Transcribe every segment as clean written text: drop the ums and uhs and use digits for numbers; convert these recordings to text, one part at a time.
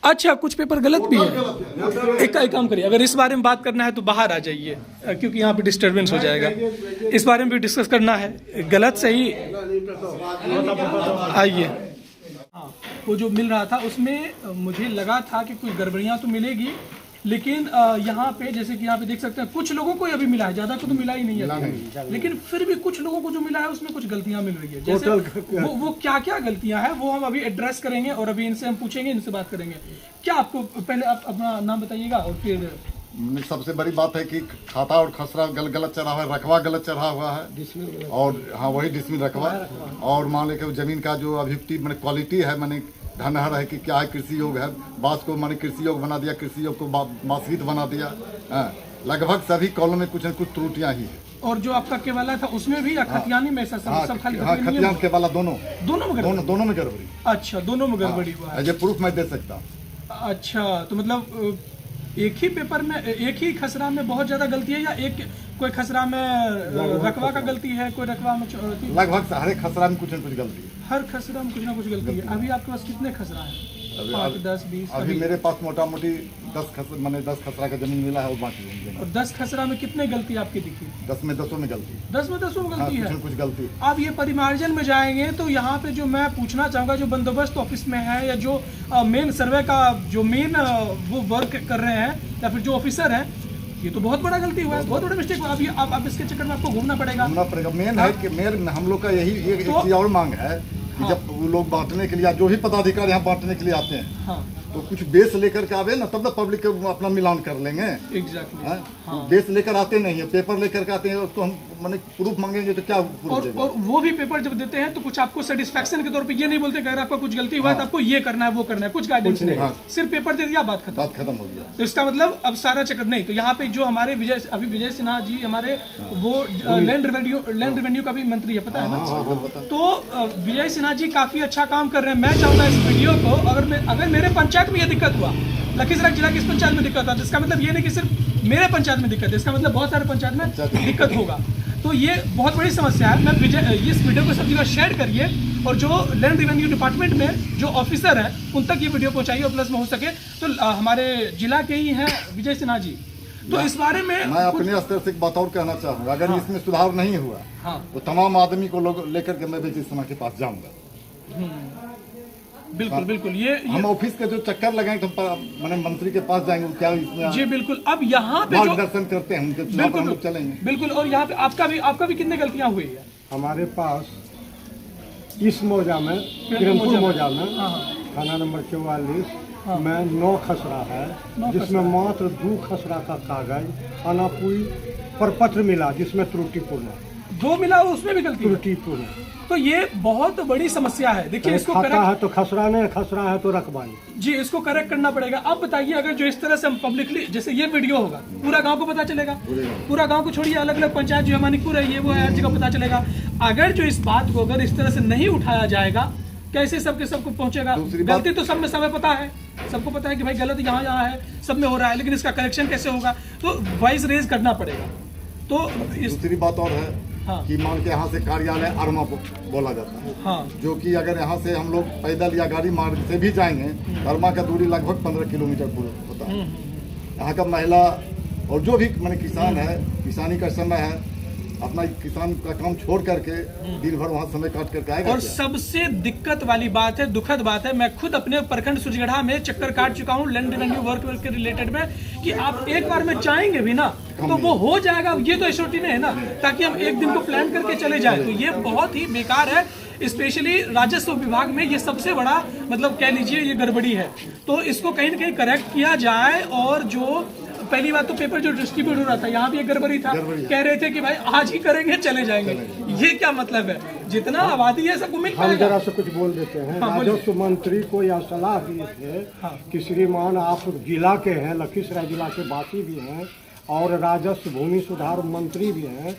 अच्छा, कुछ पेपर गलत भी है। एक काम करिए, अगर इस बारे में बात करना है तो बाहर आ जाइए, क्योंकि यहाँ पे डिस्टरबेंस हो जाएगा। इस बारे में भी डिस्कस करना है, गलत सही आइए। हाँ, वो जो मिल रहा था उसमें मुझे लगा था कि कुछ गड़बड़ियाँ तो मिलेगी, लेकिन यहाँ पे जैसे कि यहाँ पे देख सकते हैं कुछ लोगों को अभी मिला है, ज़्यादा को तो मिला ही नहीं है, लेकिन फिर भी कुछ लोगों को जो मिला है उसमें कुछ गलतियाँ मिल रही है। जैसे वो क्या क्या गलतियाँ हैं वो हम अभी एड्रेस करेंगे और अभी इनसे हम पूछेंगे, इनसे बात करेंगे। क्या आपको पहले आप अपना नाम बताइएगा और फिर। सबसे बड़ी बात है कि खाता और खसरा गलत चढ़ा हुआ है, रकबा गलत चढ़ा हुआ है, और हाँ वही डिसमिल रकबा, और मान लेके जमीन का जो अभी मैंने क्वालिटी है, मैंने धनहर है कि क्या है, कृषि योग है, बांस को मैंने कृषि योग बना दिया, कृषि योग को बांसगीत बना दिया। लगभग सभी कॉलम में कुछ न कुछ त्रुटियां ही है। और जो आपका केवाला था उसमें भी खतियानी में सब खाली खतियान केवाला दोनों में गड़बड़ी। अच्छा, दोनों में गड़बड़ी हुआ है। ये प्रूफ मैं दे सकता हूँ। अच्छा, तो मतलब एक ही पेपर में, एक ही खसरा में बहुत ज्यादा गलती है, या एक कोई खसरा में रकबा का गलती है, कोई रकबा में लगभग हर एक खसरा में कुछ न कुछ गलती है। हर खसरा में कुछ ना कुछ गलती है। अभी आपके पास कितने खसरा है? 5, 10, 20? अभी मेरे पास मोटा मोटी 10 खसरा का जमीन मिला है और बाकी। और 10 खसरा में कितने गलती आपकी दिखी? 10 में 10 में गलती। 10 में 10 में गलती है। कुछ गलती। आप ये परिमार्जन में जाएंगे तो यहाँ पे जो मैं पूछना चाहूँगा, जो बंदोबस्त ऑफिस में है या जो मेन सर्वे का जो मेन वो वर्क कर रहे हैं या फिर जो ऑफिसर है, ये तो बहुत बड़ा गलती हुआ है, बहुत बड़ा मिस्टेक हुआ। अब इसके चक्कर में आपको घूमना पड़ेगा। मेन है कि हम लोग का यही एक चीज और मांग है कि जब वो लोग बांटने के लिए, जो भी पदाधिकारी यहाँ बांटने के लिए आते हैं, हाँ, तो कुछ बेस लेकर के आवे ना, तब तक पब्लिक अपना मिलान कर लेंगे। एग्जैक्टली। हाँ। बेस लेकर आते नहीं है, पेपर लेकर के आते हैं, उसको हम माने प्रूफ मांगेंगे तो क्या और वो भी पेपर जब देते हैं तो कुछ आपको सेटिस्फैक्शन के तौर पे ये नहीं बोलते कि अगर आपका कुछ गलती हुआ है तो आपको ये करना है, वो करना है, कुछ गाइडेंस नहीं। सिर्फ पेपर दे दिया, बात खत्म हो गया। तो इसका मतलब अब सारा चक्कर नहीं। तो यहाँ पे जो हमारे विजय सिन्हा जी हमारे वो लैंड रेवेन्यू का भी मंत्री है, पता है ना? तो विजय सिन्हा जी काफी अच्छा काम कर रहे हैं। मैं चाहूंगा इस वीडियो को, अगर मेरे पंचायत में ये दिक्कत हुआ, लखीसराय जिला की इस पंचायत में दिक्कत हुआ, तो इसका मतलब ये नहीं कि सिर्फ मेरे पंचायत में दिक्कत है, इसका मतलब बहुत सारे पंचायत में दिक्कत होगा। तो ये बहुत बड़ी समस्या है। मैं इस वीडियो को सब जगह शेयर करिए, और जो लैंड रेवेन्यू डिपार्टमेंट में जो ऑफिसर है उन तक ये वीडियो पहुंचाइए, और प्लस में हो सके तो हमारे जिला के ही हैं विजय सिन्हा जी, तो इस बारे में मैं अपने स्तर से एक बात और कहना चाहूँगा। अगर हाँ, इसमें सुधार नहीं हुआ, हाँ, तो तमाम आदमी को लोग लेकर के मैं विजय सिन्हा के पास जाऊंगा। बिल्कुल बिल्कुल। ये हम ऑफिस के जो चक्कर लगाएंगे तो मैंने मंत्री के पास जाएंगे, क्या इसमें जी बिल्कुल। अब यहाँ पे मार्गदर्शन करते हैं उनके, बिल्कुल हम लोग चलेंगे। बिल्कुल। और यहाँ पे आपका भी कितने गलतियाँ हुई है? हमारे पास इस मौजा में, किरमपुर मौजा में, थाना नंबर 44 में 9 खसरा है, जिसमें मात्र 2 खसरा का कागज अनापुई प्रपत्र मिला, जिसमें त्रुटिपूर्ण 2 मिला, उसमें भी गलती त्रुटिपूर्ण। तो ये बहुत बड़ी समस्या है। देखिए, इसको खाता है तो खसरा नहीं, खसरा है तो रकबा नहीं। जी, इसको करेक्ट करना पड़ेगा। अब बताइए, अगर जो इस तरह से हम पब्लिकली, जैसे ये वीडियो होगा, पूरा गांव को पता चलेगा, पूरा गांव को छोड़िए, अलग अलग पंचायत जो है मानिकपुर है, ये वो है, हर जगह पता चलेगा। अगर जो इस बात को अगर इस तरह से नहीं उठाया जाएगा, कैसे सबको पहुंचेगा? गलती तो सब में समय पता है, सबको पता है कि भाई गलत यहाँ है, सब में हो रहा है, लेकिन इसका करेक्शन कैसे होगा? तो वॉइस रेज करना पड़ेगा। तो दूसरी बात और है, हाँ, कि मान के यहाँ से कार्यालय अरमा बोला जाता है, हाँ, जो कि अगर यहाँ से हम लोग पैदल या गाड़ी मार्ग से भी जाएंगे, अरमा का दूरी लगभग 15 किलोमीटर दूर होता है। यहाँ का महिला और जो भी मैंने किसान है, किसानी का समय है, अपना किसान का काम छोड़ करके दिन भर वहाँ समय काट करके आएगा। और सबसे दिक्कत वाली बात है, दुखद बात है, मैं खुद अपने प्रखंड सुरजगढ़ा में चक्कर काट चुका हूँ लैंड रेवेन्यू वर्क के रिलेटेड में, कि आप एक बार में चाहेंगे भी ना तो वो हो जाएगा। ये तो एसओटी ने है ना, ताकि हम एक दिन को प्लान करके चले जाए। तो ये बहुत ही बेकार है। स्पेशली राजस्व विभाग में ये सबसे बड़ा मतलब कह लीजिए ये गड़बड़ी है। तो इसको कहीं ना कहीं करेक्ट किया जाए। और जो पहली बात तो पेपर जो डिस्ट्रीब्यूट हो रहा था, यहाँ भी एक गड़बड़ी था, कह रहे थे कि भाई आज ही करेंगे, चले जाएंगे। ये क्या मतलब है? जितना आबादी है सबको मिल पाएगा। हम जरा से कुछ बोल देते हैं। राजस्व मंत्री को यह सलाह दिए थे कि श्रीमान आप जिला के हैं, लखीसराय जिला के वासी भी हैं और राजस्व भूमि सुधार मंत्री भी हैं,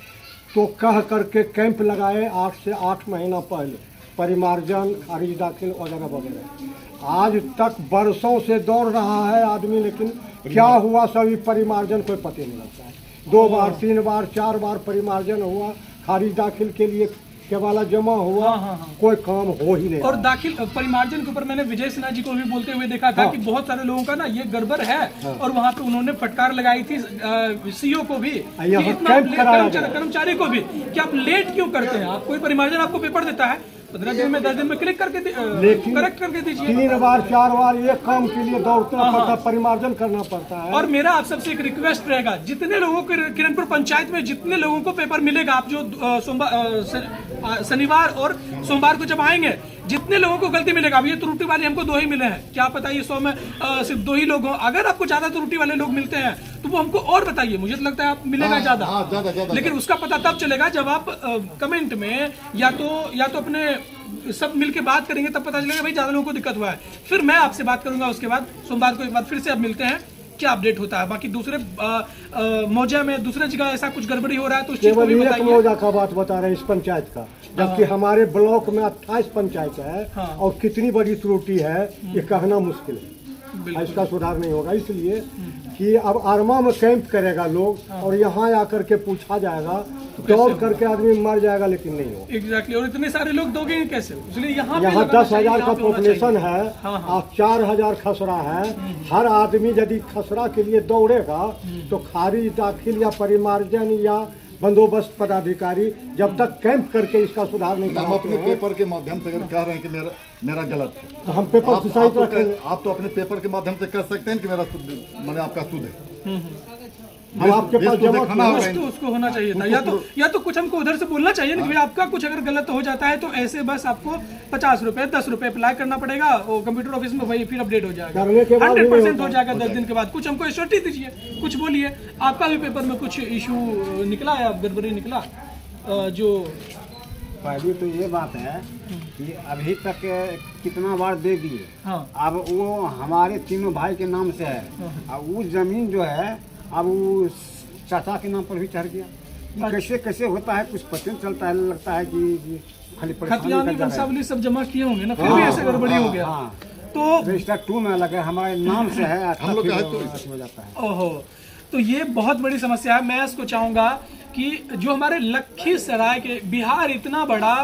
तो कह करके कैंप लगाए 8 से 8 महीना पहले, परिमार्जन, खारिज दाखिल वगैरह वगैरह। आज तक बरसों से दौड़ रहा है आदमी, लेकिन क्या हुआ सभी परिमार्जन कोई पता नहीं लगता है। 2 बार 3 बार 4 बार परिमार्जन हुआ, खारिज दाखिल के लिए के वाला जमा हुआ, कोई काम हो ही नहीं। और दाखिल परिमार्जन के ऊपर मैंने विजय सिन्हा जी को भी बोलते हुए देखा था कि बहुत सारे लोगों का ना ये गड़बड़ है, और वहाँ पे उन्होंने फटकार लगाई थी सीओ को भी, कर्मचारी को भी, कि आप लेट क्यों करते हैं, आप कोई परिमार्जन आपको पेपर देता है 15 दिन में 10 दिन में क्लिक करके करेक्ट करके दीजिए। 3 बार 4 बार एक काम के लिए दौड़ना पड़ता है, परिमार्जन करना पड़ता है। और मेरा आप सबसे एक रिक्वेस्ट रहेगा, जितने लोगों को किरणपुर पंचायत में जितने लोगों को पेपर मिलेगा, आप जो शनिवार और सोमवार को जब आएंगे, जितने लोगों को गलती मिलेगा, अब ये त्रुटि वाले हमको 2 ही मिले हैं, क्या पता ये 100 में सिर्फ 2 ही लोग हों। अगर आपको ज्यादा त्रुटि वाले लोग मिलते हैं तो वो हमको और बताइए, मुझे तो लगता है आप मिलेगा ज्यादा, लेकिन उसका पता तब चलेगा जब आप कमेंट में या तो अपने सब मिलके बात करेंगे, तब पता चलेगा भाई ज्यादा लोगों को दिक्कत हुआ है। फिर मैं आपसे बात करूंगा, उसके बाद सोमवार को एक बार फिर से अब मिलते हैं, क्या अपडेट होता है। बाकी दूसरे मौजा में दूसरे जगह ऐसा कुछ गड़बड़ी हो रहा है तो उस चीज को भी बताइए। मौजा का बात बता रहे हैं इस पंचायत का, जबकि हमारे ब्लॉक में 28 पंचायत है, और कितनी बड़ी त्रुटि है ये कहना मुश्किल है। इसका सुधार नहीं होगा, इसलिए कि अब आरमा में कैंप करेगा लोग, और यहाँ आकर के पूछा जाएगा, दौड़ करके आदमी मर जाएगा, लेकिन नहीं होगा। एग्जैक्टली, और इतने सारे लोग दोगे कैसे, इसलिए यहाँ 10,000 का पॉपुलेशन है और 4,000 खसरा है। हर आदमी यदि खसरा के लिए दौड़ेगा तो खारिज, दाखिल या परिमार्जन या बंदोबस्त पदाधिकारी जब तक कैंप करके इसका सुधार नहीं हम अपने पेपर के माध्यम से अगर कह रहे हैं कि मेरा गलत है, तो हम पेपर सुसाइड रखेंगे। आप तो अपने पेपर के माध्यम से कह सकते हैं कि मेरा मैंने आपका सुध है, हम आपके पास जमा तो उसको होना चाहिए था, या तो कुछ हमको उधर से बोलना चाहिए ना कि भाई आपका कुछ अगर गलत हो जाता है तो ऐसे बस आपको 50 रुपए 10 रुपए अप्लाई करना पड़ेगा, वो कंप्यूटर ऑफिस में वही फिर अपडेट हो जाएगा, 100% हो जाएगा 10 दिन के बाद। कुछ हमको एश्योरिटी दीजिए, कुछ बोलिए। आपका भी पेपर में कुछ इशू निकला या गड़बड़ी निकला? जो पहली तो ये बात है कि अभी तक कितना बार दे दिए, अब वो हमारे तीनों भाई के नाम से है, अब वो जमीन जो है अब वो चाचा के नाम पर भी चढ़ गया। कैसे कैसे होता है कुछ पता नहीं चलता है, लगता है कि खाली खतियानी वंशावली सब जमा किए होंगे ना, फिर भी ऐसे गड़बड़ी हो गया। तो रजिस्टर 2 में लगे हमारे नाम से है, हम लोग हो जाता है। ओहो, तो ये बहुत बड़ी समस्या है। मैं इसको चाहूंगा कि जो हमारे लखीसराय के, बिहार इतना बड़ा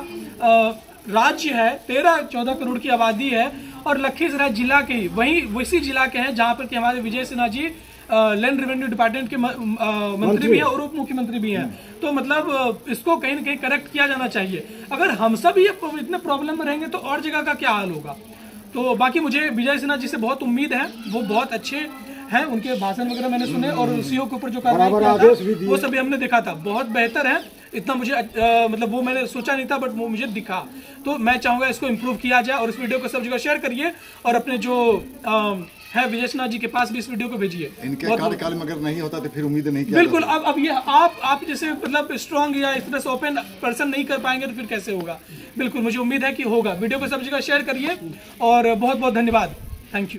राज्य है, 13-14 करोड़ की आबादी है, और लखीसराय जिला के ही वही जिला के हैं जहां पर कि हमारे Vijay Sinha ji land revenue department के मंत्री भी हैं और उप मुख्यमंत्री भी हैं। तो मतलब इसको कहीं ना कहीं करेक्ट किया जाना चाहिए। अगर हम सब ये इतने प्रॉब्लम में रहेंगे तो और जगह का क्या हाल होगा। तो बाकी मुझे विजय सिन्हा जी से बहुत उम्मीद है, वो बहुत अच्छे हैं, उनके भाषण वगैरह मैंने सुने, और सीओ के ऊपर जो कार्रवाई किया था वो सभी हमने देखा था, बहुत बेहतर है। इतना मुझे मतलब वो मैंने सोचा नहीं था, बट वो मुझे दिखा। तो मैं चाहूंगा इसको इम्प्रूव किया जाए, और इस वीडियो को सब जगह शेयर करिए, और अपने जो है विजय सिन्हा जी के पास भी इस वीडियो को भेजिए। इनके कार्यकाल में अगर नहीं होता तो फिर उम्मीद नहीं किया। बिल्कुल, अब ये आप जैसे मतलब स्ट्रांग या इस तरह से ओपन पर्सन नहीं कर पाएंगे तो फिर कैसे होगा। बिल्कुल मुझे उम्मीद है कि होगा। वीडियो को सब जगह शेयर करिए, और बहुत बहुत धन्यवाद। Thank you.